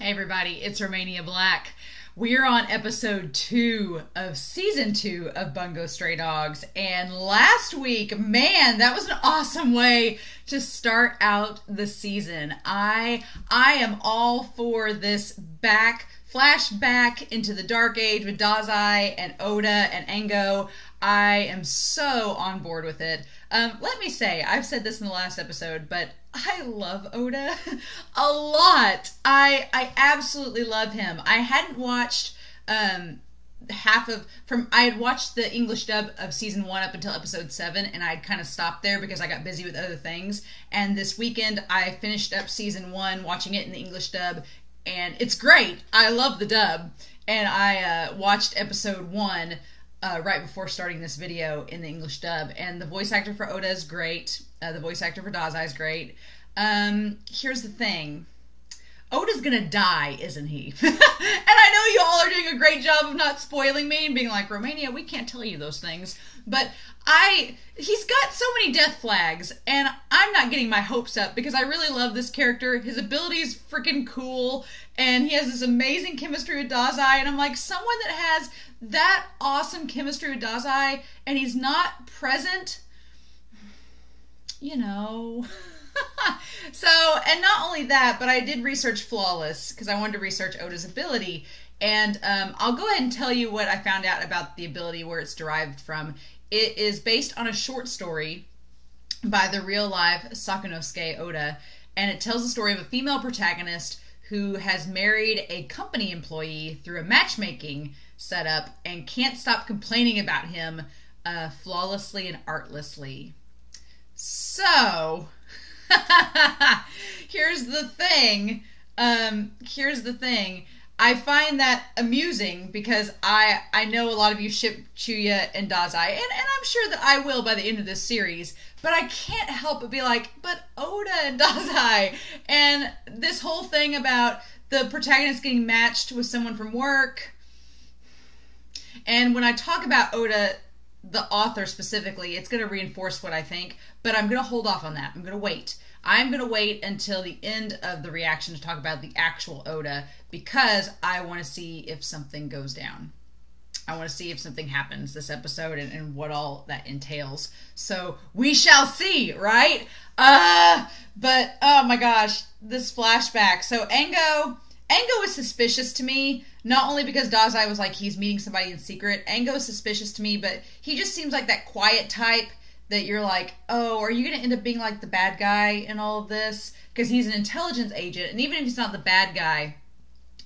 Hey everybody, it's Romania Black. We're on episode 2 of season 2 of Bungo Stray Dogs, and last week, man, that was an awesome way to start out the season. I am all for this flashback into the Dark Age with Dazai and Oda and Bungo. I am so on board with it. Let me say, I've said this in the last episode, but I love Oda a lot. I absolutely love him. I hadn't watched I had watched the English dub of season 1 up until episode 7, and I'd kind of stopped there because I got busy with other things. And this weekend I finished up season 1, watching it in the English dub, and it's great. I love the dub. And I watched episode 1 right before starting this video in the English dub, and the voice actor for Oda is great. The voice actor for Dazai is great. Here's the thing. Oda's gonna die, isn't he? And I know you all are doing a great job of not spoiling me and being like, Romania, we can't tell you those things. But he's got so many death flags, and I'm not getting my hopes up because I really love this character. His ability is freaking cool, and he has this amazing chemistry with Dazai, and I'm like, someone that has that awesome chemistry with Dazai, and he's not present, you know. So, and not only that, but I did research Flawless because I wanted to research Oda's ability, and I'll go ahead and tell you what I found out about the ability, where it's derived from. It is based on a short story by the real-life Sakunosuke Oda, and it tells the story of a female protagonist who has married a company employee through a matchmaking setup and can't stop complaining about him flawlessly and artlessly. So, here's the thing. I find that amusing because I know a lot of you ship Chuya and Dazai, and I'm sure that I will by the end of this series, but I can't help but be like, but Oda and Dazai, and this whole thing about the protagonist getting matched with someone from work. And when I talk about Oda, the author specifically, it's going to reinforce what I think, but I'm going to hold off on that. I'm going to wait. I'm going to wait until the end of the reaction to talk about the actual Oda, because I want to see if something goes down. I want to see if something happens this episode and what all that entails. So we shall see, right? But oh my gosh, this flashback. So Bungo is suspicious to me, not only because Dazai was like, he's meeting somebody in secret. Bungo is suspicious to me, but he just seems like that quiet type that you're like, oh, are you going to end up being like the bad guy in all of this? Because he's an intelligence agent, and even if he's not the bad guy,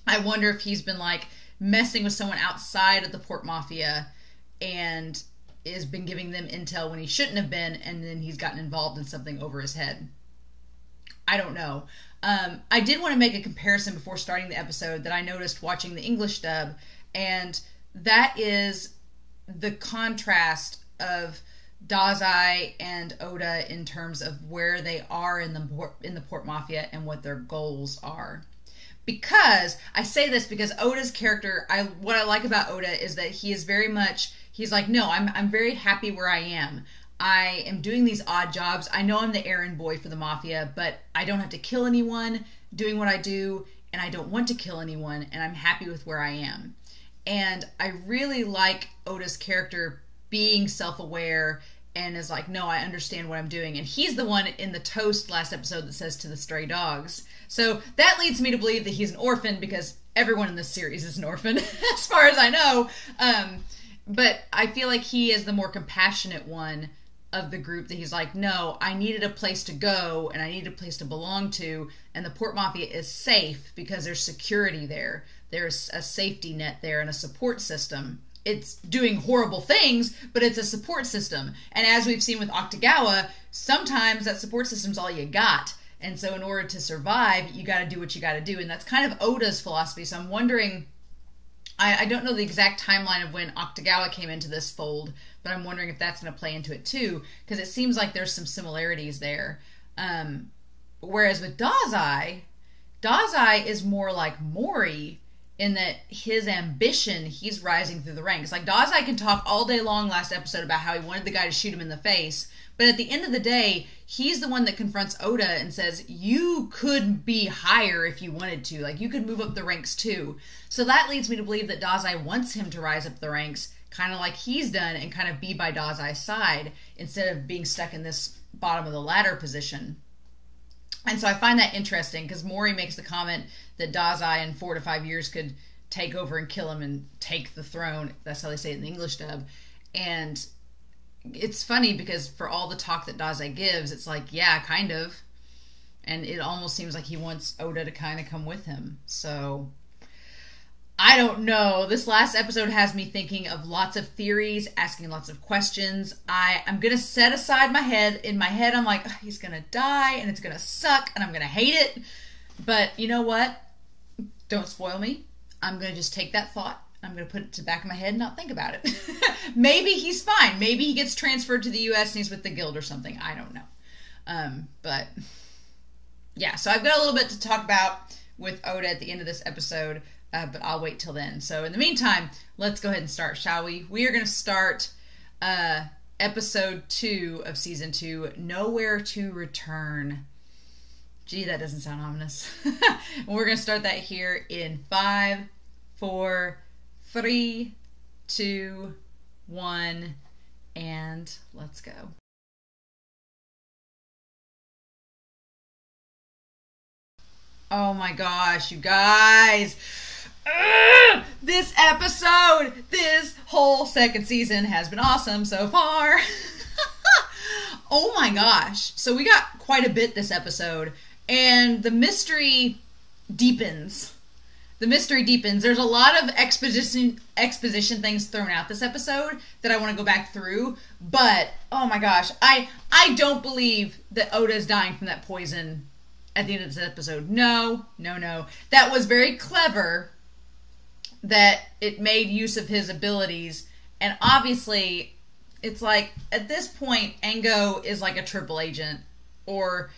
I wonder if he's been like messing with someone outside of the Port Mafia and has been giving them intel when he shouldn't have been, and then he's gotten involved in something over his head. I don't know. I did want to make a comparison before starting the episode that I noticed watching the English dub, and that is the contrast of Dazai and Oda in terms of where they are in the Port Mafia and what their goals are. Because I say this because Oda's character, what I like about Oda is that he is very much, he's like, no, I'm very happy where I am. I am doing these odd jobs. I know I'm the errand boy for the Mafia, but I don't have to kill anyone doing what I do, and I don't want to kill anyone, and I'm happy with where I am. And I really like Oda's character being self-aware and is like, no, I understand what I'm doing. And he's the one in the toast last episode that says to the stray dogs. So that leads me to believe that he's an orphan, because everyone in this series is an orphan, as far as I know. But I feel like he is the more compassionate one of the group, that he's like, no, I needed a place to go and I needed a place to belong to, and the Port Mafia is safe because there's security there. There's a safety net there and a support system. It's doing horrible things, but it's a support system. And as we've seen with Akutagawa, sometimes that support system's all you got. And so in order to survive, you got to do what you got to do. And that's kind of Oda's philosophy. So I'm wondering, I don't know the exact timeline of when Akutagawa came into this fold, but I'm wondering if that's going to play into it too, because it seems like there's some similarities there. Whereas with Dazai is more like Mori in that his ambition, he's rising through the ranks. Like, Dazai can talk all day long last episode about how he wanted the guy to shoot him in the face, but at the end of the day, he's the one that confronts Oda and says, you could be higher if you wanted to. Like, you could move up the ranks too. So that leads me to believe that Dazai wants him to rise up the ranks, kind of like he's done, and kind of be by Dazai's side, instead of being stuck in this bottom of the ladder position. And so I find that interesting, because Mori makes the comment that Dazai in 4 to 5 years could take over and kill him and take the throne. That's how they say it in the English dub. And it's funny, because for all the talk that Dazai gives, it's like, yeah, kind of. And it almost seems like he wants Oda to kind of come with him. So I don't know. This last episode has me thinking of lots of theories, asking lots of questions. I'm going to set aside my head. In my head, I'm like, he's going to die, and it's going to suck, and I'm going to hate it. But you know what? Don't spoil me. I'm going to just take that thought. I'm going to put it to the back of my head and not think about it. Maybe he's fine. Maybe he gets transferred to the U.S. and he's with the guild or something. I don't know. But yeah, so I've got a little bit to talk about with Oda at the end of this episode. But I'll wait till then. So in the meantime, let's go ahead and start, shall we? We are going to start episode 2 of season 2, Nowhere to Return. Gee, that doesn't sound ominous. We're going to start that here in 5, 4, 3, 2, 1, and let's go. Oh my gosh, you guys. This episode, this whole second season has been awesome so far. Oh my gosh. So we got quite a bit this episode, and the mystery deepens. The mystery deepens. There's a lot of exposition things thrown out this episode that I want to go back through, but oh my gosh, I don't believe that Oda is dying from that poison at the end of this episode. No. That was very clever that it made use of his abilities, and obviously it's like, at this point, Ango is like a triple agent, or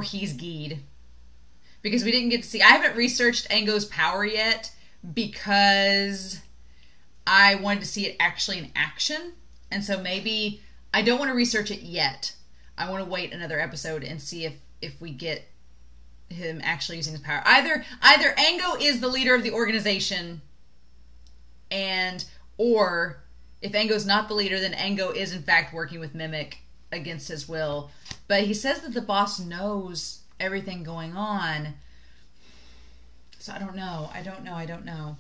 he's Geed. Because we didn't get to see, I haven't researched Ango's power yet, because I wanted to see it actually in action, and so maybe, I don't want to research it yet. I want to wait another episode and see if we get him actually using his power. Either Ango is the leader of the organization, or if Ango's not the leader, then Ango is in fact working with Mimic against his will. But he says that the boss knows everything going on. So I don't know.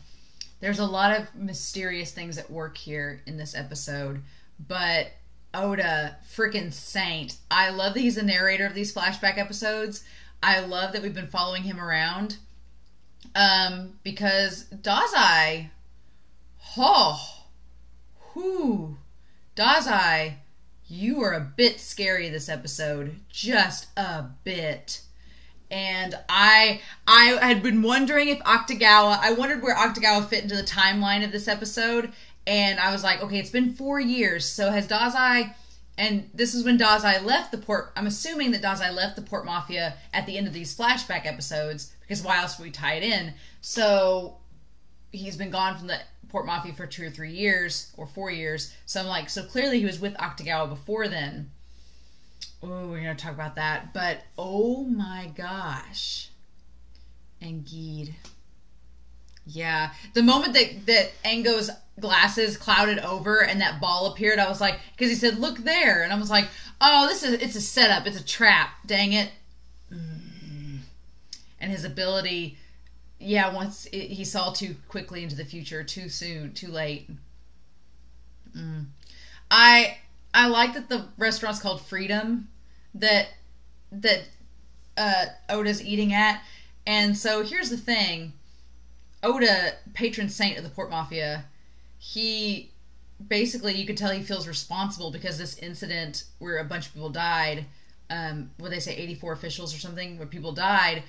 There's a lot of mysterious things at work here in this episode, but Oda, freaking saint. I love that he's the narrator of these flashback episodes. I love that we've been following him around. Because Dazai, Dazai, you are a bit scary this episode. Just a bit. And I had been wondering if I wondered where Akutagawa fit into the timeline of this episode. And I was like, okay, it's been 4 years. So has Dazai, and this is when Dazai left the port. I'm assuming that Dazai left the Port Mafia at the end of these flashback episodes, because why else would we tie it in? So he's been gone from the Port Mafia for 2 or 3 years, or 4 years. So I'm like, so clearly he was with Akutagawa before then. Oh, we're going to talk about that. But, oh my gosh. And Geed. Yeah. The moment that Ango's glasses clouded over and that ball appeared, I was like, because he said, look there. And I was like, oh, it's a setup. It's a trap. Dang it. And his ability, yeah, he saw too quickly into the future, too soon, too late. I like that the restaurant's called Freedom, that Oda's eating at. And so here's the thing. Oda, patron saint of the Port Mafia, he basically, you could tell he feels responsible because this incident where a bunch of people died, what they say, 84 officials or something, where people died,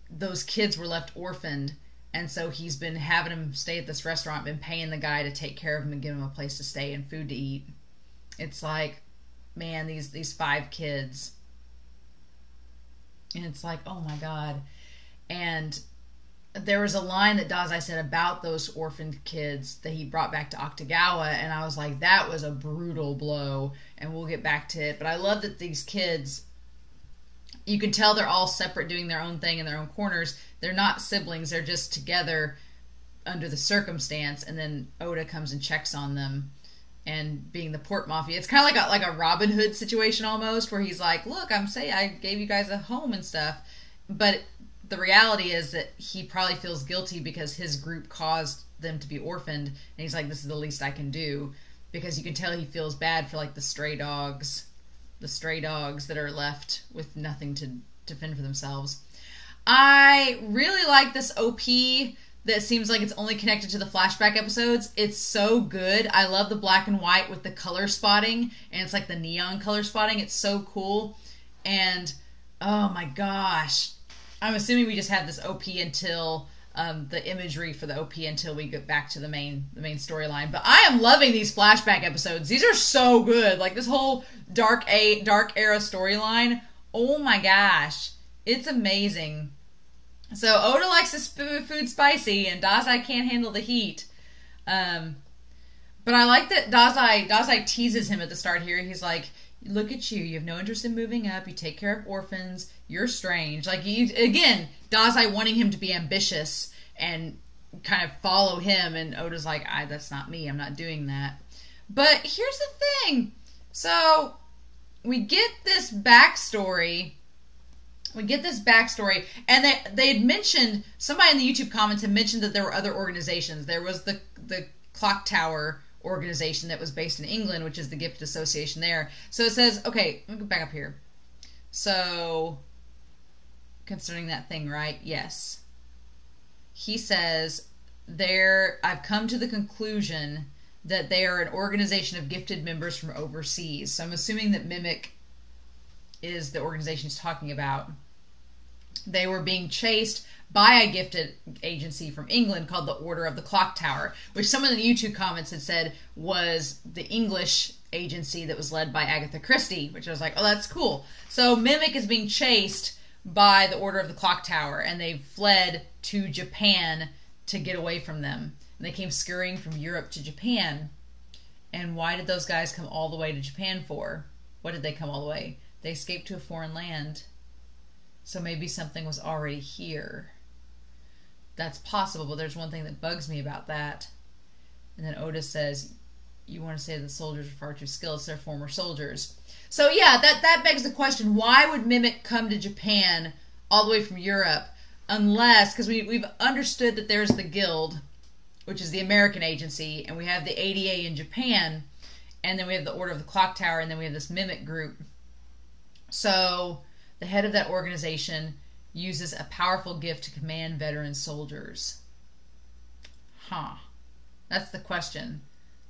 those kids were left orphaned. And so he's been having them stay at this restaurant, been paying the guy to take care of them and give them a place to stay and food to eat. It's like, man, these 5 kids. And it's like, oh my God. And there was a line that Dazai said about those orphaned kids that he brought back to Akutagawa, and I was like, that was a brutal blow, and we'll get back to it. But I love that these kids, you can tell they're all separate, doing their own thing in their own corners. They're not siblings, they're just together under the circumstance, and then Oda comes and checks on them. And being the port mafia, it's kind of like a Robin Hood situation almost, where he's like, look, I gave you guys a home and stuff. But the reality is that he probably feels guilty because his group caused them to be orphaned. And he's like, this is the least I can do. Because you can tell he feels bad for like the stray dogs that are left with nothing to fend for themselves. I really like this OP that seems like it's only connected to the flashback episodes. It's so good. I love the black and white with the color spotting, and it's like the neon color spotting. It's so cool. And oh my gosh, I'm assuming we just have this OP until the imagery for the OP until we get back to the main storyline. But I am loving these flashback episodes. These are so good. Like this whole dark era storyline. Oh my gosh, it's amazing. So Oda likes his food spicy, and Dazai can't handle the heat. But I like that Dazai teases him at the start here. He's like, look at you. You have no interest in moving up. You take care of orphans. You're strange. Like, again, Dazai wanting him to be ambitious and kind of follow him. And Oda's like, that's not me. I'm not doing that. But here's the thing. So we get this backstory. And they had mentioned, somebody in the YouTube comments had mentioned that there were other organizations. There was the Clock Tower organization that was based in England, which is the Gifted Association there. So it says, okay, let me go back up here. So, concerning that thing, right? Yes. He says, I've come to the conclusion that they are an organization of gifted members from overseas. So I'm assuming that Mimic is the organization he's talking about. They were being chased by a gifted agency from England called the Order of the Clock Tower, which some of the YouTube comments had said was the English agency that was led by Agatha Christie, which I was like, oh, that's cool. So Mimic is being chased by the Order of the Clock Tower, and they fled to Japan to get away from them. And they came scurrying from Europe to Japan. And why did those guys come all the way to Japan for? What did they come all the way? They escaped to a foreign land. So maybe something was already here. That's possible, but there's one thing that bugs me about that. And then Oda says, you want to say the soldiers are far too skilled, they're former soldiers. So yeah, that begs the question, why would Mimic come to Japan all the way from Europe? Unless, because we've understood that there's the Guild, which is the American agency, and we have the ADA in Japan, and then we have the Order of the Clock Tower, and then we have this Mimic group. So the head of that organization uses a powerful gift to command veteran soldiers. That's the question.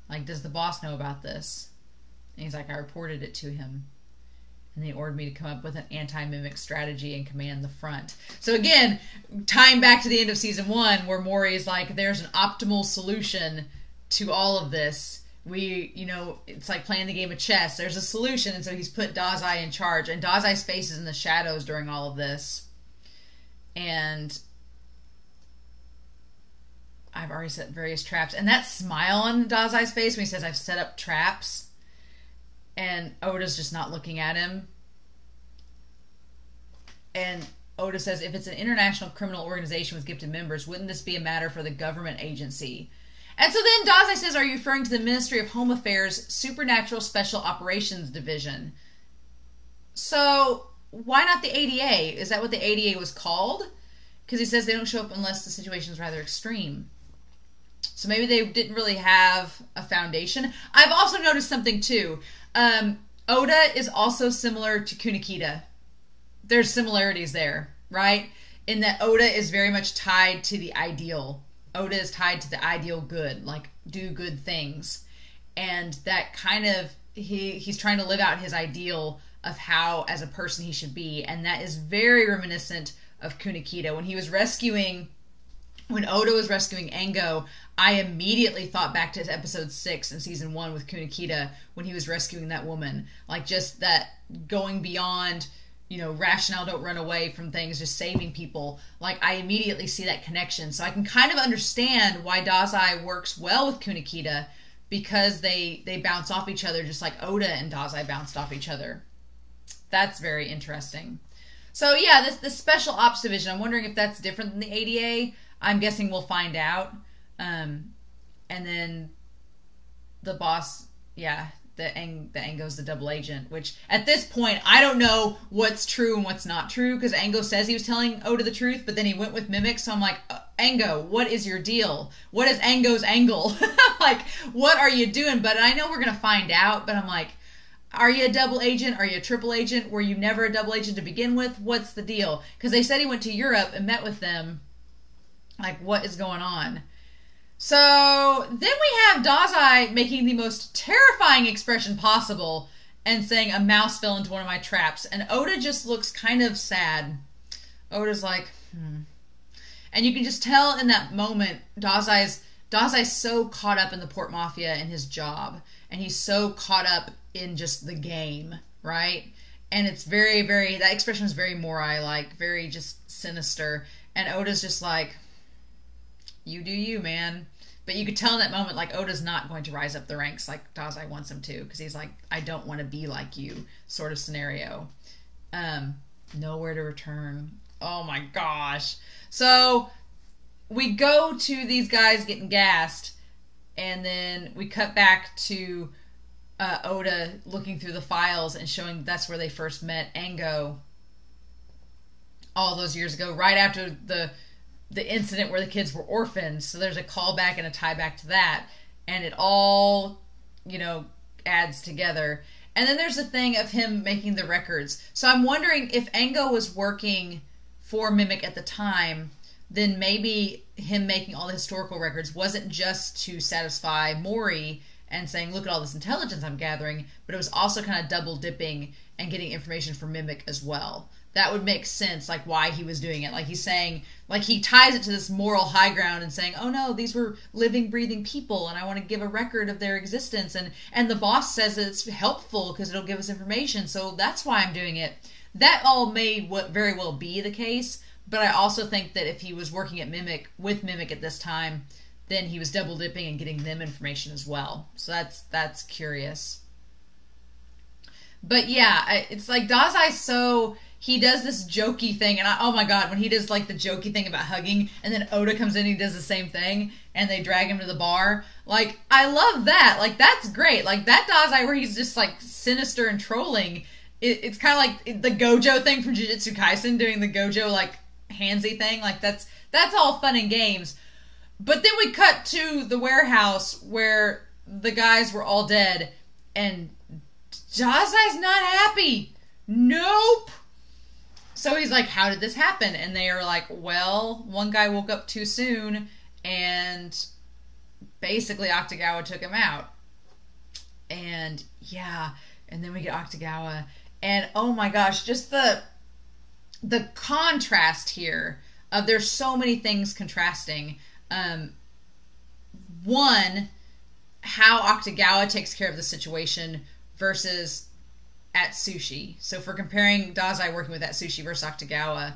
Like, does the boss know about this? And he's like, I reported it to him. And they ordered me to come up with an anti-Mimic strategy and command the front. So again, tying back to the end of season 1, where Mori's like, there's an optimal solution to all of this. It's like playing the game of chess. There's a solution, and so he's put Dazai in charge. And Dazai's face is in the shadows during all of this. And I've already set various traps. And that smile on Dazai's face when he says, I've set up traps, and Oda's just not looking at him. And Oda says, if it's an international criminal organization with gifted members, wouldn't this be a matter for the government agency? And so then Dazai says, are you referring to the Ministry of Home Affairs Supernatural Special Operations Division? So why not the ADA? Is that what the ADA was called? Because he says they don't show up unless the situation is rather extreme. So maybe they didn't really have a foundation. I've also noticed something too. Oda is also similar to Kunikida. There's similarities there, right? In that Oda is very much tied to the ideal. Oda is tied to the ideal good, like do good things. And that kind of, he's trying to live out his ideal of how as a person he should be. And that is very reminiscent of Kunikida. When Oda was rescuing Engo, I immediately thought back to episode 6 in season 1 with Kunikida when he was rescuing that woman. Like just that going beyond rationale, don't run away from things, just saving people. Like, I immediately see that connection. So I can kind of understand why Dazai works well with Kunikita, because they bounce off each other just like Oda and Dazai bounced off each other. That's very interesting. So yeah, this Special Ops Division, I'm wondering if that's different than the ADA. I'm guessing we'll find out. And then the boss, yeah, the Ango's the double agent, which at this point, I don't know what's true and what's not true, because Ango says he was telling Oda the truth, but then he went with Mimic, so I'm like, Ango, what is your deal? What is Ango's angle? Like, what are you doing? But I know we're going to find out, but I'm like, are you a double agent? Are you a triple agent? Were you never a double agent to begin with? What's the deal? Because they said he went to Europe and met with them. Like, what is going on? So then we have Dazai making the most terrifying expression possible and saying, a mouse fell into one of my traps. And Oda just looks kind of sad. Oda's like, And you can just tell in that moment, Dazai's so caught up in the Port Mafia and his job. And he's so caught up in just the game, right? And it's very, very, that expression is very Morai-like, very just sinister. And Oda's just like, you do you, man. But you could tell in that moment, like, Oda's not going to rise up the ranks like Dazai wants him to, because he's like, I don't want to be like you, sort of scenario. Nowhere to return. Oh my gosh. So we go to these guys getting gassed, and then we cut back to Oda looking through the files and showing that's where they first met Ango all those years ago, right after the incident where the kids were orphans. So there's a callback and a tie back to that, and it all, adds together. And then there's the thing of him making the records. So I'm wondering if Ango was working for Mimic at the time, then maybe him making all the historical records wasn't just to satisfy Mori and saying, look at all this intelligence I'm gathering, but it was also kind of double dipping and getting information from Mimic as well. That would make sense, like, why he was doing it. Like, he's saying, like, he ties it to this moral high ground and saying, oh no, these were living, breathing people, and I want to give a record of their existence. And the boss says that it's helpful because it'll give us information, so that's why I'm doing it. That all may very well be the case, but I also think that if he was working at with Mimic at this time, then he was double dipping and getting them information as well. So that's curious. But yeah, it's like Dazai, he does this jokey thing, and oh my god, when he does like the jokey thing about hugging, and then Oda comes in and he does the same thing, and they drag him to the bar. Like, I love that. Like, that's great. Like, that Dazai where he's just like sinister and trolling, it's kind of like the Gojo thing from Jujutsu Kaisen, doing the Gojo like handsy thing. Like, that's all fun and games. But then we cut to the warehouse where the guys were all dead, and Dazai's not happy. Nope. So he's like, how did this happen? And they are like, well, one guy woke up too soon, and basically Akutagawa took him out. And yeah, and then we get Akutagawa, and oh my gosh, just the contrast here of there's so many things contrasting. One, how Akutagawa takes care of the situation versus Atsushi. So for comparing Dazai working with Atsushi versus Akutagawa,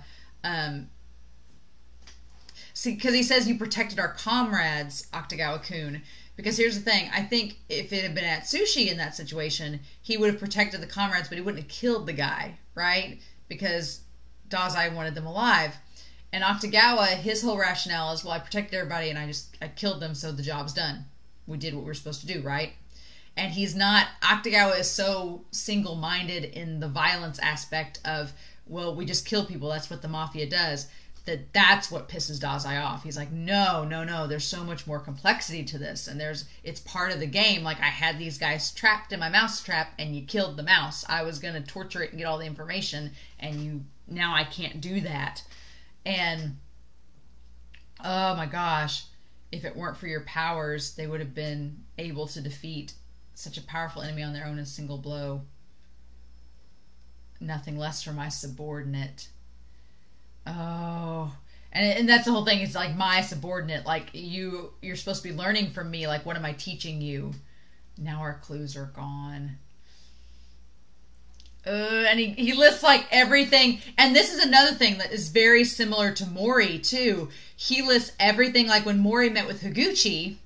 see, because he says you protected our comrades, Akutagawa-kun. Because here's the thing, I think if it had been Atsushi in that situation, he would have protected the comrades, but he wouldn't have killed the guy, right? Because Dazai wanted them alive. And Akutagawa, his whole rationale is, well, I protected everybody and I killed them, so the job's done. We did what we were supposed to do, right? And he's not, Akutagawa is so single-minded in the violence aspect of, well, we just kill people, that's what the mafia does, that's what pisses Dazai off. He's like, no, there's so much more complexity to this, and it's part of the game. Like, I had these guys trapped in my mouse trap, and you killed the mouse. I was going to torture it and get all the information, and now I can't do that. And, oh my gosh, if it weren't for your powers, they would have been able to defeat such a powerful enemy on their own in a single blow. Nothing less for my subordinate. Oh, and that's the whole thing. It's like, my subordinate, like, you're supposed to be learning from me. Like, what am I teaching you? Now our clues are gone. and he lists like everything. And this is another thing that is very similar to Mori too. He lists everything, like when Mori met with Higuchi,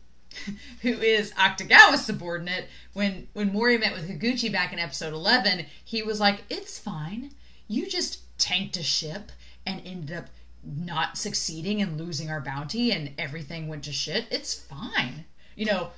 who is Akutagawa's subordinate. When Mori met with Higuchi back in episode 11, he was like, it's fine. You just tanked a ship and ended up not succeeding and losing our bounty and everything went to shit. It's fine. You know,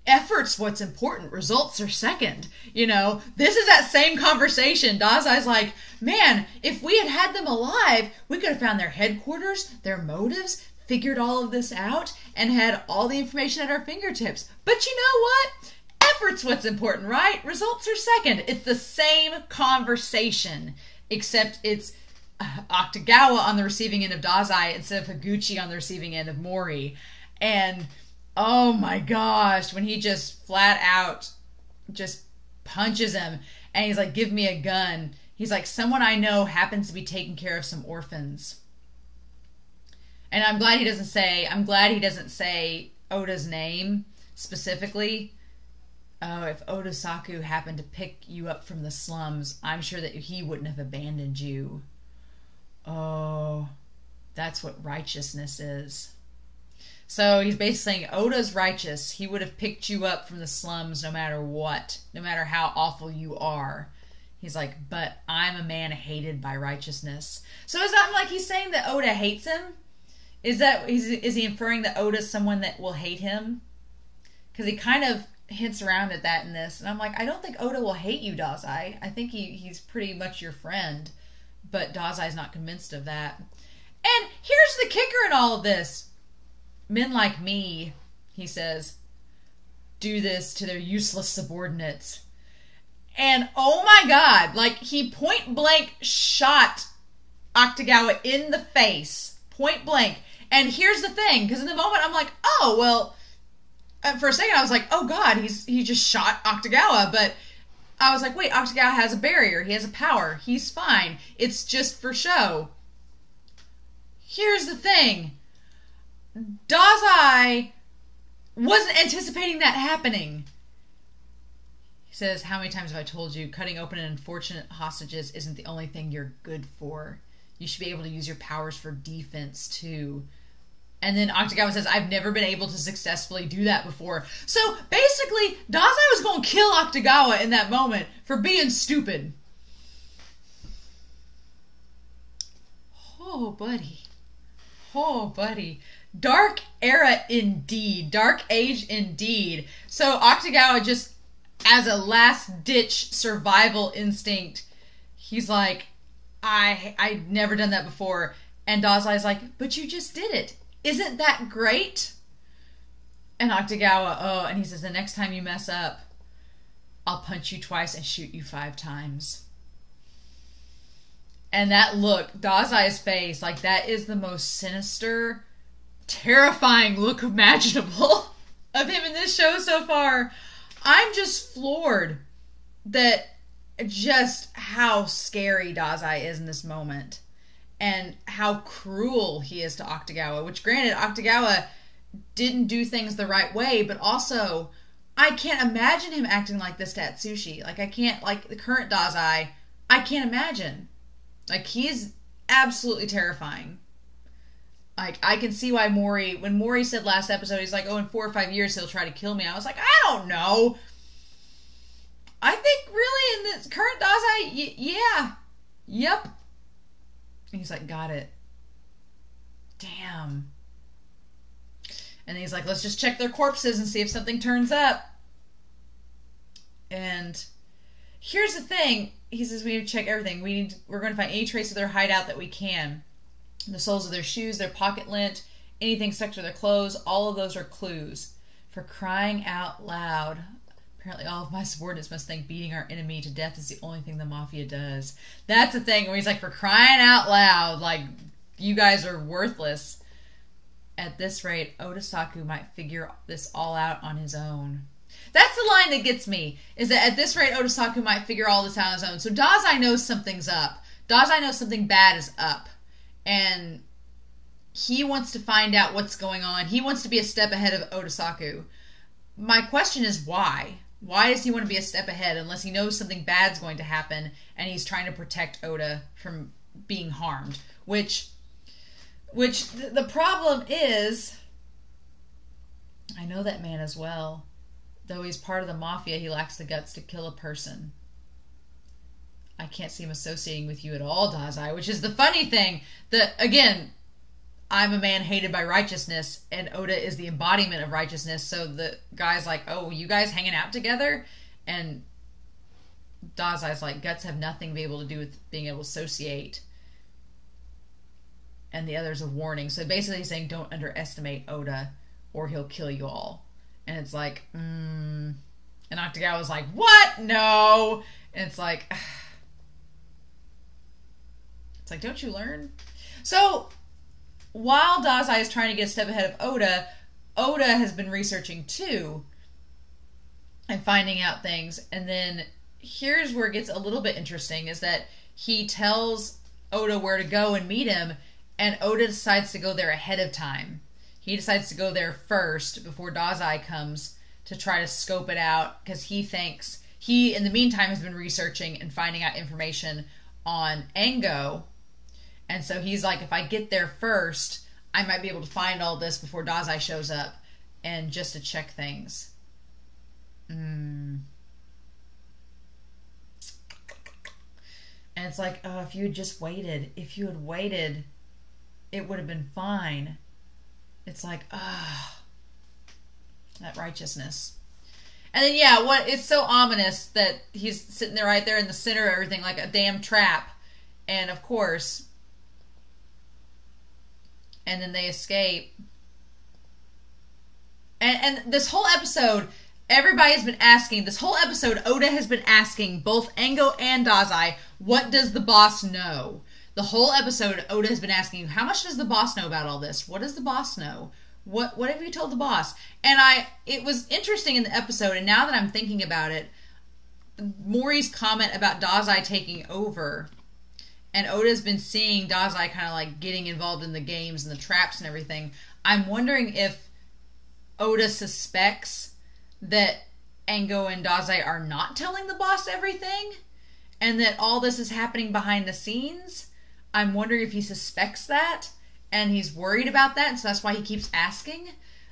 effort's what's important. Results are second. You know, this is that same conversation. Dazai's like, man, if we had had them alive, we could have found their headquarters, their motives, figured all of this out, and had all the information at our fingertips. But you know what? Effort's what's important, right? Results are second. It's the same conversation, except it's Akutagawa on the receiving end of Dazai instead of Higuchi on the receiving end of Mori. And oh my gosh, when he just flat out just punches him and he's like, give me a gun. He's like, someone I know happens to be taking care of some orphans. And I'm glad he doesn't say Oda's name specifically. Oh, if Oda Saku happened to pick you up from the slums, I'm sure that he wouldn't have abandoned you. Oh, that's what righteousness is. So he's basically saying, Oda's righteous. He would have picked you up from the slums no matter what, no matter how awful you are. He's like, but I'm a man hated by righteousness. So is that like he's saying that Oda hates him? Is he inferring that Oda's someone that will hate him? Because he kind of hints around at that in this. And I'm like, I don't think Oda will hate you, Dazai. I think he's pretty much your friend. But Dazai's not convinced of that. And here's the kicker in all of this. Men like me, he says, do this to their useless subordinates. And oh my god, like he point blank shot Akutagawa in the face. Point blank. And here's the thing, because in the moment I'm like, oh, well, for a second I was like, oh god, he just shot Akutagawa, but I was like, wait, Akutagawa has a barrier, he has a power, he's fine, it's just for show. Here's the thing, Dazai wasn't anticipating that happening. He says, how many times have I told you, cutting open unfortunate hostages isn't the only thing you're good for. You should be able to use your powers for defense too. And then Akutagawa says, I've never been able to successfully do that before. So basically, Dazai was going to kill Akutagawa in that moment for being stupid. Oh, buddy. Oh, buddy. Dark era indeed. Dark age indeed. So Akutagawa just, as a last-ditch survival instinct, he's like, I've never done that before. And Dazai's like, but you just did it. Isn't that great? And Akutagawa, and he says, the next time you mess up, I'll punch you twice and shoot you 5 times. And that look, Dazai's face, like that is the most sinister, terrifying look imaginable of him in this show so far. I'm just floored that just how scary Dazai is in this moment. And how cruel he is to Akutagawa. Which, granted, Akutagawa didn't do things the right way, but also, I can't imagine him acting like this to Atsushi. Like, I can't, like, the current Dazai, I can't imagine. Like, he is absolutely terrifying. Like, I can see why when Mori said last episode, he's like, oh, in 4 or 5 years he'll try to kill me. I was like, I don't know. I think, really, in the current Dazai, yeah. Yep. And he's like, got it. Damn. And then he's like, let's just check their corpses and see if something turns up. And here's the thing. He says we need to check everything. We're going to find any trace of their hideout that we can. The soles of their shoes, their pocket lint, anything stuck to their clothes, all of those are clues. For crying out loud. Apparently all of my subordinates must think beating our enemy to death is the only thing the Mafia does. That's the thing where he's like, for crying out loud, like, you guys are worthless. At this rate, Oda Saku might figure this all out on his own. That's the line that gets me, is that at this rate, Oda Saku might figure all this out on his own. So Dazai knows something's up. Dazai knows something bad is up. And he wants to find out what's going on. He wants to be a step ahead of Oda Saku. My question is why? Why does he want to be a step ahead unless he knows something bad's going to happen and he's trying to protect Oda from being harmed? Which the problem is, I know that man as well. Though he's part of the mafia, he lacks the guts to kill a person. I can't see him associating with you at all, Dazai, which is the funny thing. Again, I'm a man hated by righteousness, and Oda is the embodiment of righteousness, so the guy's like, oh, you guys hanging out together? And Dazai's like, guts have nothing to be able to do with being able to associate. And the other's a warning. So basically he's saying, don't underestimate Oda, or he'll kill you all. And it's like, And Akutagawa's like, what? No! And it's like, don't you learn? So, while Dazai is trying to get a step ahead of Oda, Oda has been researching too and finding out things. And then here's where it gets a little bit interesting, is that he tells Oda where to go and meet him, and Oda decides to go there ahead of time. He decides to go there first before Dazai comes to try to scope it out, because he thinks he, in the meantime, has been researching and finding out information on Ango. And so he's like, if I get there first, I might be able to find all this before Dazai shows up, and just to check things. And it's like, oh, if you had just waited, it would have been fine. It's like, that righteousness. And then, yeah, it's so ominous that he's sitting there right there in the center of everything like a damn trap. And of course, and then they escape. And this whole episode, everybody's been asking, this whole episode, Oda has been asking both Ango and Dazai, what does the boss know? The whole episode, Oda has been asking, how much does the boss know about all this? What does the boss know? What have you told the boss? And it was interesting in the episode, and now that I'm thinking about it, Mori's comment about Dazai taking over, and Oda's been seeing Dazai kind of like getting involved in the games and the traps and everything. I'm wondering if Oda suspects that Ango and Dazai are not telling the boss everything, and that all this is happening behind the scenes. I'm wondering if he suspects that, and he's worried about that, and so that's why he keeps asking.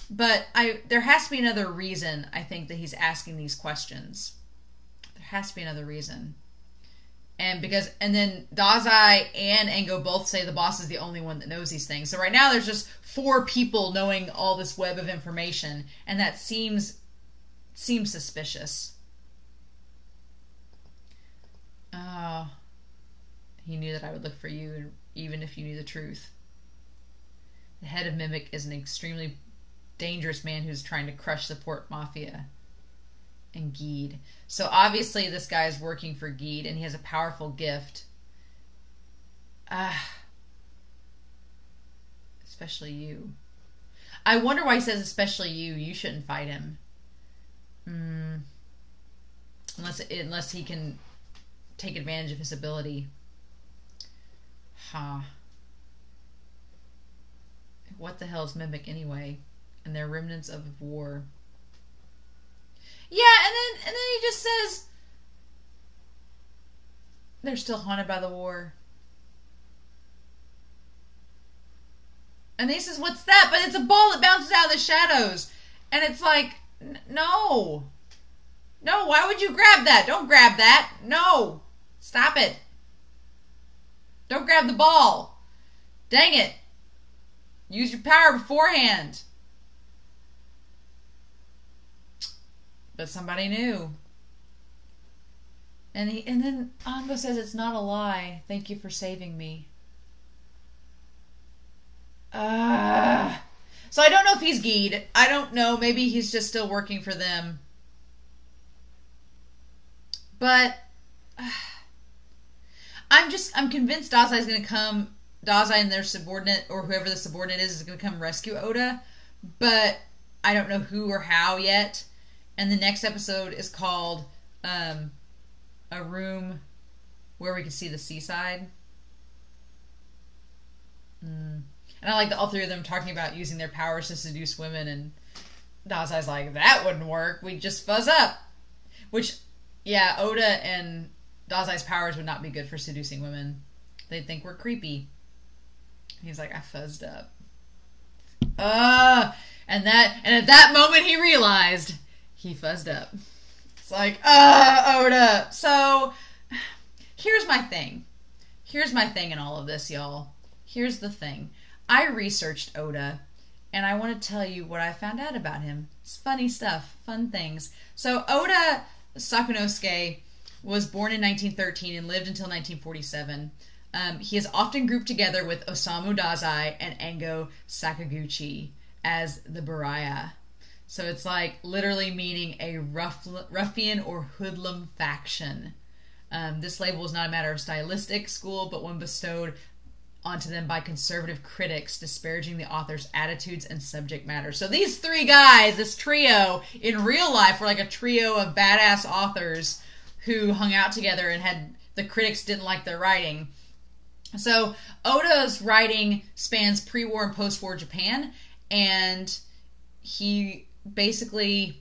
But there has to be another reason, I think, that he's asking these questions. There has to be another reason. And then Dazai and Ango both say the boss is the only one that knows these things. So right now there's just 4 people knowing all this web of information, and that seems suspicious. Oh, he knew that I would look for you, even if you knew the truth. The head of Mimic is an extremely dangerous man who's trying to crush the Port Mafia and Geed. So obviously this guy is working for Geed, and he has a powerful gift. Especially you. I wonder why he says especially you. You shouldn't fight him. Unless he can take advantage of his ability. What the hell is Mimic anyway? And they're remnants of war. Yeah, and then he just says they're still haunted by the war. And he says, what's that? But it's a ball that bounces out of the shadows. And it's like, no. No, why would you grab that? Don't grab that. No. Stop it. Don't grab the ball. Dang it. Use your power beforehand. But somebody knew. And then Ango says, it's not a lie. Thank you for saving me. So I don't know if he's Geed. I don't know. Maybe he's just still working for them. But I'm convinced Dazai is going to come. Dazai and their subordinate, or whoever the subordinate is going to come rescue Oda. But I don't know who or how yet. And the next episode is called A Room Where We Can See the Seaside. And I like all 3 of them talking about using their powers to seduce women, and Dazai's like, that wouldn't work. We'd just fuzz up. Which, yeah, Oda and Dazai's powers would not be good for seducing women. They'd think we're creepy. He's like, I fuzzed up. And at that moment he realized he fuzzed up. It's like, Oda. So, here's my thing. Here's my thing in all of this, y'all. Here's the thing. I researched Oda, and I want to tell you what I found out about him. It's funny stuff, fun things. So, Oda Sakunosuke was born in 1913 and lived until 1947. He is often grouped together with Osamu Dazai and Engo Sakaguchi as the Baraya. So it's like literally meaning a ruffian or hoodlum faction. This label is not a matter of stylistic school, but one bestowed onto them by conservative critics, disparaging the author's attitudes and subject matter. So these three guys, this trio, in real life were like a trio of badass authors who hung out together and had the critics didn't like their writing. So Oda's writing spans pre-war and post-war Japan, and he basically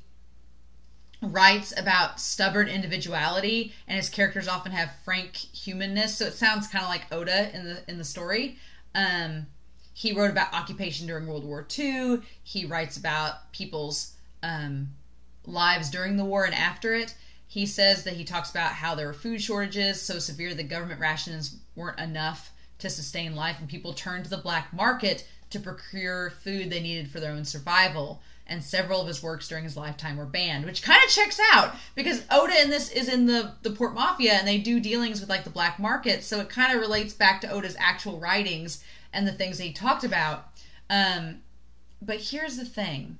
writes about stubborn individuality, and his characters often have frank humanness, so it sounds kind of like Oda in the story. He wrote about occupation during World War II. He writes about people's lives during the war and after it. He says that he talks about how there were food shortages so severe that government rations weren't enough to sustain life, and people turned to the black market to procure food they needed for their own survival. And several of his works during his lifetime were banned, which kind of checks out because Oda in this is in the Port Mafia, and they do dealings with like the black market, so it kind of relates back to Oda's actual writings and the things that he talked about. But here's the thing.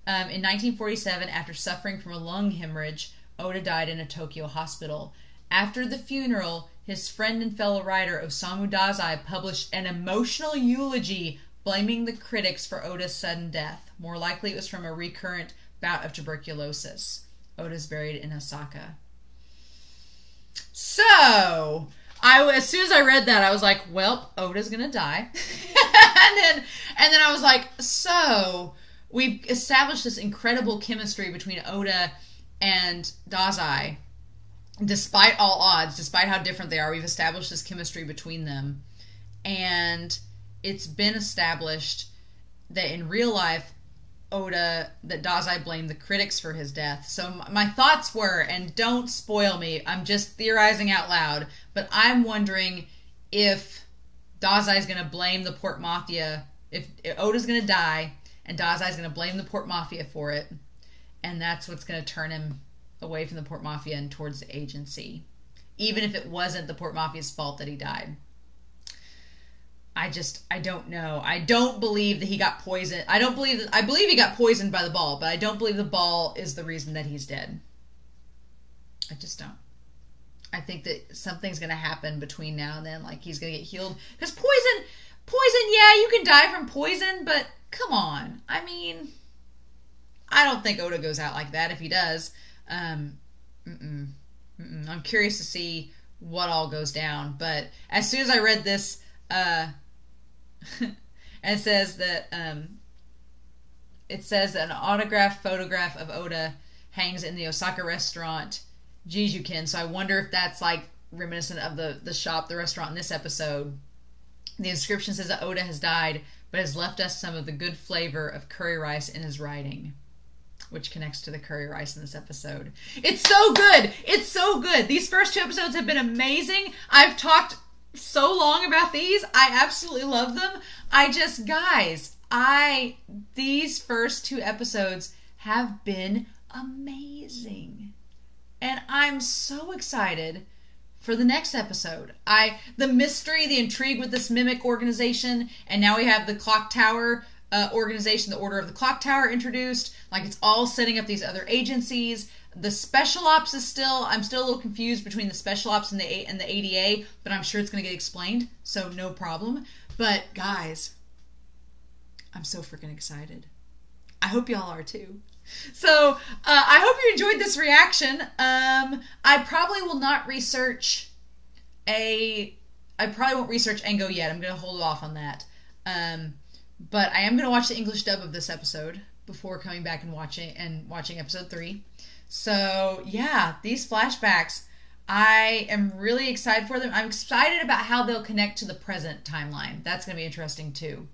In 1947, after suffering from a lung hemorrhage, Oda died in a Tokyo hospital. After the funeral, his friend and fellow writer Osamu Dazai published an emotional eulogy blaming the critics for Oda's sudden death. More likely it was from a recurrent bout of tuberculosis. Oda's buried in Osaka. So, as soon as I read that, I was like, well, Oda's gonna die. and then I was like, so, we've established this incredible chemistry between Oda and Dazai. Despite all odds, despite how different they are, we've established this chemistry between them. And it's been established that in real life, that Dazai blamed the critics for his death. So my thoughts were, and don't spoil me, I'm just theorizing out loud, but I'm wondering if Dazai's going to blame the Port Mafia, if Oda's going to die, and Dazai's going to blame the Port Mafia for it, and that's what's going to turn him away from the Port Mafia and towards the agency. Even if it wasn't the Port Mafia's fault that he died. I don't know. I don't believe that he got poisoned. I believe he got poisoned by the ball, but I don't believe the ball is the reason that he's dead. I just don't. I think that something's going to happen between now and then, like he's going to get healed. Because poison, yeah, you can die from poison, but come on. I mean, I don't think Oda goes out like that. If he does, I'm curious to see what all goes down. But as soon as I read this, and it says that an autographed photograph of Oda hangs in the Osaka restaurant Jijuken. So I wonder if that's like reminiscent of the restaurant in this episode. The inscription says that Oda has died, but has left us some of the good flavor of curry rice in his writing, which connects to the curry rice in this episode. It's so good! It's so good! These first two episodes have been amazing. I've talked so long about these. I absolutely love them. These first two episodes have been amazing. And I'm so excited for the next episode. The mystery, the intrigue with this mimic organization, and now we have the clock tower organization, the Order of the Clock Tower introduced. Like, it's all setting up these other agencies. The special ops I'm still a little confused between the special ops and the ADA, but I'm sure it's going to get explained, so no problem. But guys, I'm so freaking excited. I hope y'all are too. So I hope you enjoyed this reaction. I probably will not research I probably won't research Engo yet. I'm going to hold off on that. But I am going to watch the English dub of this episode before coming back and watching episode 3. So yeah, these flashbacks, I am really excited for them. I'm excited about how they'll connect to the present timeline. That's going to be interesting too.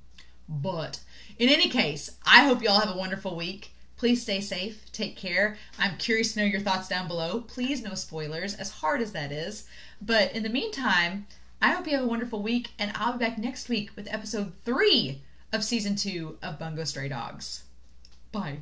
But in any case, I hope you all have a wonderful week. Please stay safe. Take care. I'm curious to know your thoughts down below. Please no spoilers, as hard as that is. But in the meantime, I hope you have a wonderful week, and I'll be back next week with episode 3 of season 2 of Bungo Stray Dogs. Bye.